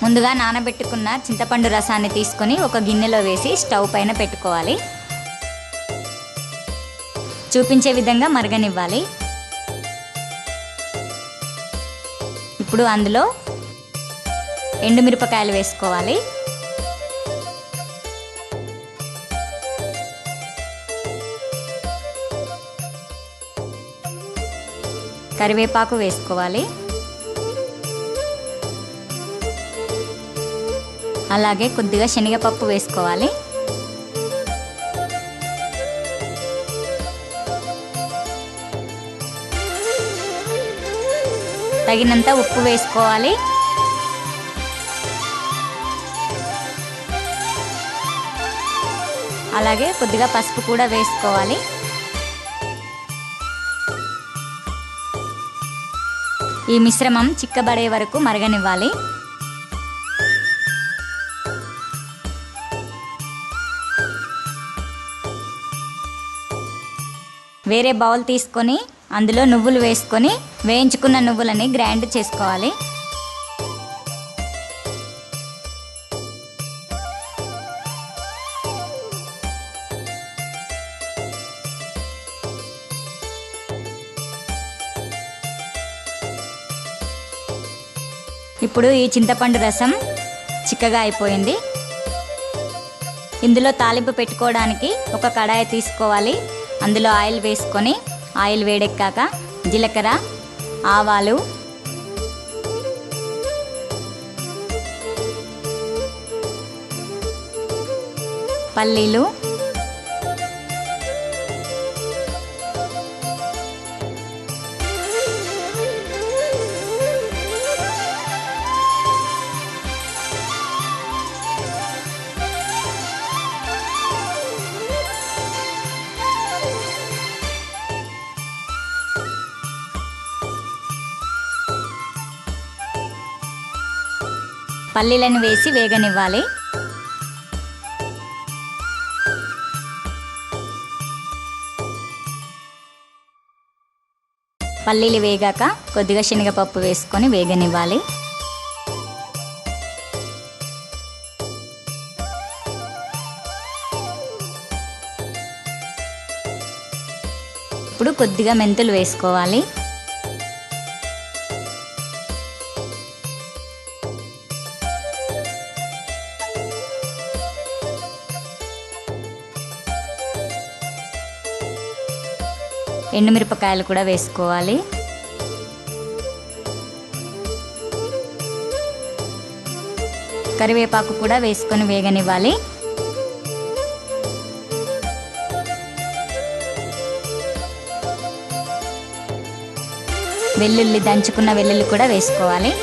ముందుగా నానబెట్టుకున్న చింతపండు రసాన్ని తీసుకొని ఒక గిన్నెలో వేసి స్టవ్ పైన పెట్టుకోవాలి. చూపించే విధంగా మరగనివ్వాలి. ఇప్పుడు అందులో ఎండుమిరపకాయలు వేసుకోవాలి. కరివేపాకు వేసుకోవాలి. అలాగే కొద్దిగా శనగపప్పు వేసుకోవాలి. తగినంత ఉప్పు వేసుకోవాలి. అలాగే కొద్దిగా పసుపు కూడా వేసుకోవాలి. ఈ మిశ్రమం చిక్కబడే వరకు మరగనివ్వాలి. వేరే బౌల్ తీసుకొని అందులో నువ్వులు వేసుకొని వేయించుకున్న నువ్వులని గ్రైండ్ చేసుకోవాలి. ఇప్పుడు ఈ చింతపండు రసం చిక్కగా అయిపోయింది. ఇందులో తాలింపు పెట్టుకోవడానికి ఒక కడాయి తీసుకోవాలి. అందులో ఆయిల్ వేసుకొని ఆయిల్ వేడెక్కాక జీలకర్ర, ఆవాలు, పల్లీలు, పల్లీలను వేసి వేగనివ్వాలి. పల్లీలు వేగాక కొద్దిగా శనగపప్పు వేసుకొని వేగనివ్వాలి. ఇప్పుడు కొద్దిగా మెంతులు వేసుకోవాలి. ఎండుమిరపకాయలు కూడా వేసుకోవాలి. కరివేపాకు కూడా వేసుకొని వేగనివ్వాలి. వెల్లుల్లి, దంచుకున్న వెల్లుల్లి కూడా వేసుకోవాలి.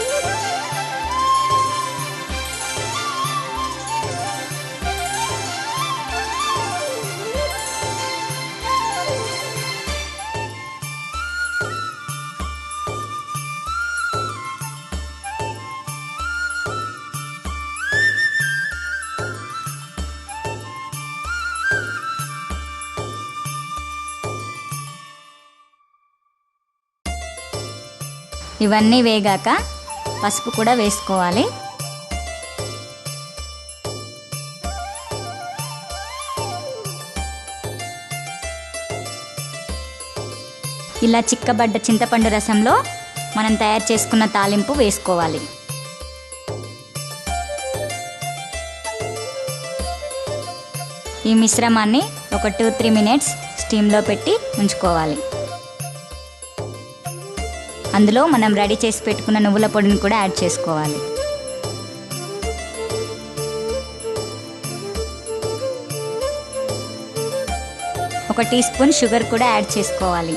ఇవన్నీ వేగాక పసుపు కూడా వేసుకోవాలి. ఇలా చిక్కబడ్డ చింతపండు రసంలో మనం తయారు చేసుకున్న తాలింపు వేసుకోవాలి. ఈ మిశ్రమాన్ని ఒక 2-3 మినిట్స్ స్టీమ్లో పెట్టి ఉంచుకోవాలి. అందులో మనం రెడీ చేసి పెట్టుకున్న నువ్వుల పొడిని కూడా యాడ్ చేసుకోవాలి. ఒక టీ స్పూన్ షుగర్ కూడా యాడ్ చేసుకోవాలి.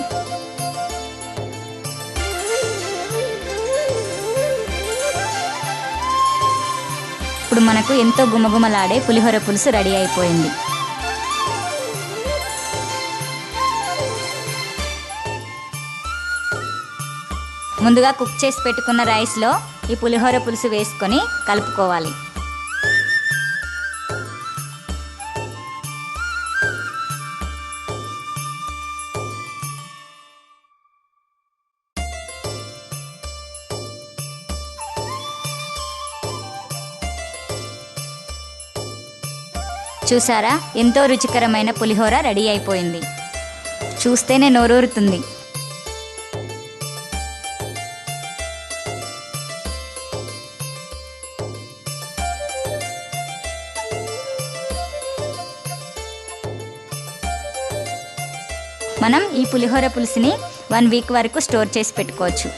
ఇప్పుడు మనకు ఎంతో గుమగుమలాడే పులిహోర పులుసు రెడీ అయిపోయింది. ముందుగా కుక్ చేసి పెట్టుకున్న రైస్లో ఈ పులిహోర పులుసు వేసుకొని కలుపుకోవాలి. చూసారా, ఎంతో రుచికరమైన పులిహోర రెడీ అయిపోయింది. చూస్తేనే నోరూరుతుంది. మనం ఈ పులిహోర పులుసుని 1 వీక్ వరకు స్టోర్ చేసి పెట్టుకోవచ్చు.